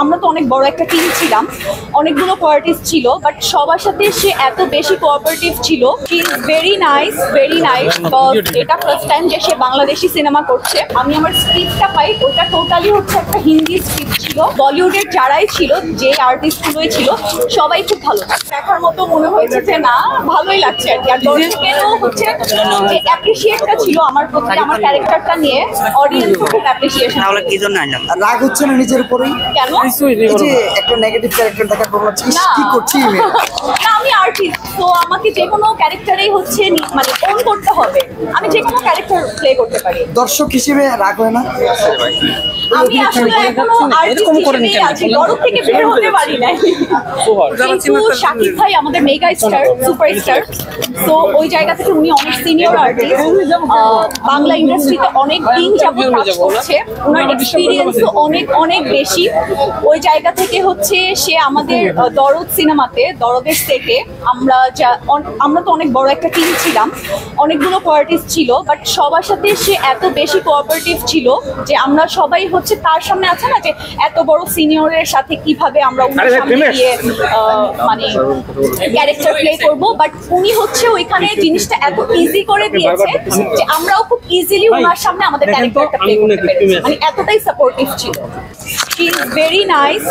আমরা তো অনেক বড় একটা টিম ছিলাম, অনেকগুলো আর্টিস্ট ছিল, বাট সবার সাথে সে এত বেশি কোঅপারেটিভ ছিল। He is very nice. এটা ফার্স্ট টাইম যে সে বাংলাদেশি সিনেমা করছে। আমি আমার স্ক্রিপ্টটা পাই, ওটা টোটালি হচ্ছে একটা হিন্দি স্ক্রিপ্ট ছিল। বলিউডের যারাই ছিল, যে আর্টিস্টগুলোই ছিল, সবাই খুব ভালো দেখার মতো মনে হয়েছে যে না, ভালোই লাগছে আর কি। আর দর্শকেরও হচ্ছে যে অ্যাপ্রিসিয়েটটা ছিল আমার প্রতি, আমার ক্যারেক্টারটা নিয়ে অডিয়েন্সও খুব অ্যাপ্রিসিয়েশন। তাহলে কি জন্য আনলাম? রাগ হচ্ছে না নিজের উপরেই? কেন? এই যে একটা নেগেটিভ ক্যারেক্টার দেখার পর হচ্ছে কি করছি না, আমি আর্টিস্ট, তো আমাকে যে কোনো ক্যারেক্টারেই হচ্ছে মানে ওন করতে হবে। আমি যে কোনো ক্যারেক্টার প্লে করতে পারি। দর্শক হিসেবে রাগ হয় না? আমি আসলে এখনো আর্টিস্ট হিসেবেই আছি, দরদ থেকে বের হতে পারি নাই। কিন্তু শাকিব ভাই আমাদের মেগা স্টার, সুপারস্টার, তো ওই জায়গা থেকে উনি অনেক সিনিয়র আর্টিস্ট, বাংলা ইন্ডাস্ট্রিতে অনেক দিন যাবত কাজ করছে, ওনার এক্সপিরিয়েন্সও অনেক অনেক বেশি। ওই জায়গা থেকে হচ্ছে সে আমাদের দরদ সিনেমাতে, দরদের সেটে আমরা তো অনেক বড় একটা টিম ছিলাম, অনেকগুলো আর্টিস্ট ছিল, বাট সবার সাথে সে এত বেশি কোঅপারেটিভ ছিল যে আমরা সবাই হচ্ছে তার সামনে আছে না যে এত বড় সিনিয়রের সাথে কিভাবে আমরা উনার সামনে গিয়ে মানে ক্যারেক্টার প্লে করব, বাট উনি হচ্ছে ওইখানে জিনিসটা এত ইজি করে দিয়েছে যে আমরাও খুব ইজিলি ওনার সামনে আমাদের ক্যারেক্টারটা প্লে করতে পেরেছি। মানে এতটাই সাপোর্টিভ ছিল। He is very nice.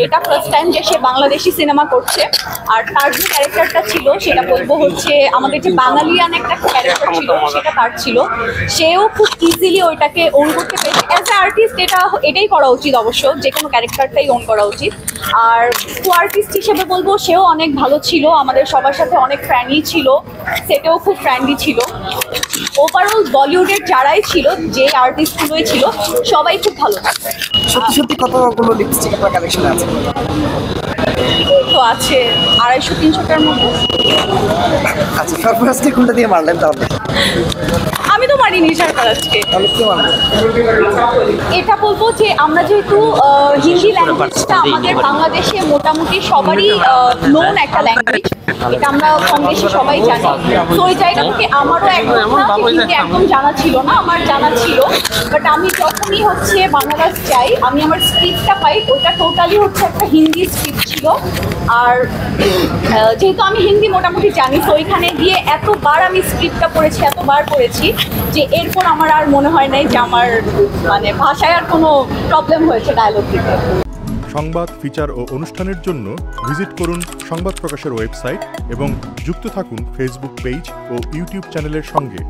এটা ফার্স্ট টাইম যে সে বাংলাদেশি সিনেমা করছে। আর তার যে ক্যারেক্টারটা ছিল সেটা বলবো হচ্ছে আমাদের যে বাঙালিয়ান একটা ক্যারেক্টার ছিল সেটা তার ছিল। সেও খুব ইজিলি ওইটাকে ওন করতে পেরেছে। অ্যাজ এ আর্টিস্ট এটাই করা উচিত, অবশ্য যে কোনো ক্যারেক্টারটাই ওন করা উচিত। আর কো আর্টিস্ট হিসেবে বলবো সেও অনেক ভালো ছিল, আমাদের সবার সাথে অনেক ফ্রেন্ডলি ছিল, সেটাও খুব ফ্রেন্ডলি ছিল। ওভারঅল বলিউডের যারাই ছিল, যে আর্টিস্টগুলোই ছিল, সবাই খুব ভালো। সত্যি সত্যি কতগুলো লিপস্টিক আপনার কালেকশনে আছে? তো আছে 250-300টার মধ্যে। আচ্ছা, সর্বরাষ্ট্রে কোনটা দিয়ে মারলেন তাহলে? আমি তো মারিনি আজকে। তাহলে কি মারলেন? এটা বলবো যে আমরা যেহেতু হিন্দি ল্যাঙ্গুয়েজটা আমাদের বাংলাদেশে মোটামুটি সবারই নোন একটা ল্যাঙ্গুয়েজ, এটা আমরা কম বেশি সবাই জানি। তো ওই জায়গা থেকে আমারও একদম জানা ছিল না, আমার জানা ছিল, বাট আমি যখনই হচ্ছে বাংলাদেশ যাই, আমি আমার স্ক্রিপ্টটা পাই, ওটা টোটালি হচ্ছে একটা হিন্দি স্ক্রিপ্ট ছিল। আর যেহেতু আমি হিন্দি মোটামুটি জানি, তো ওইখানে গিয়ে এতবার আমি স্ক্রিপ্টটা পড়েছি যে এরপর আমার আর মনে হয় নাই যে আমার মানে ভাষায় আর কোনো প্রবলেম হয়েছে ডায়লগ দিতে। সংবাদ, ফিচার ও অনুষ্ঠানের জন্য ভিজিট করুন সংবাদ প্রকাশের ওয়েবসাইট এবং যুক্ত থাকুন ফেসবুক পেজ ও ইউটিউব চ্যানেলের সঙ্গে।